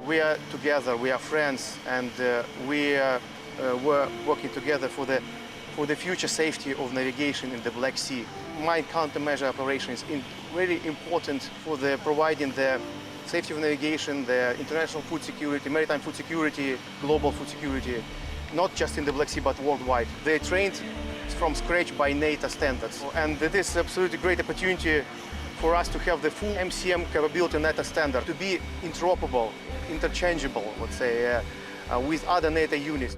We are together, we are friends, and we were working together for the future safety of navigation in the Black Sea. Mine countermeasure operation is very important for providing the safety of navigation, the international food security, maritime food security, global food security, not just in the Black Sea but worldwide. They're trained from scratch by NATO standards, and it is absolutely great opportunity for us to have the full MCM capability NATO standard, to be interoperable, interchangeable, let's say, with other NATO units.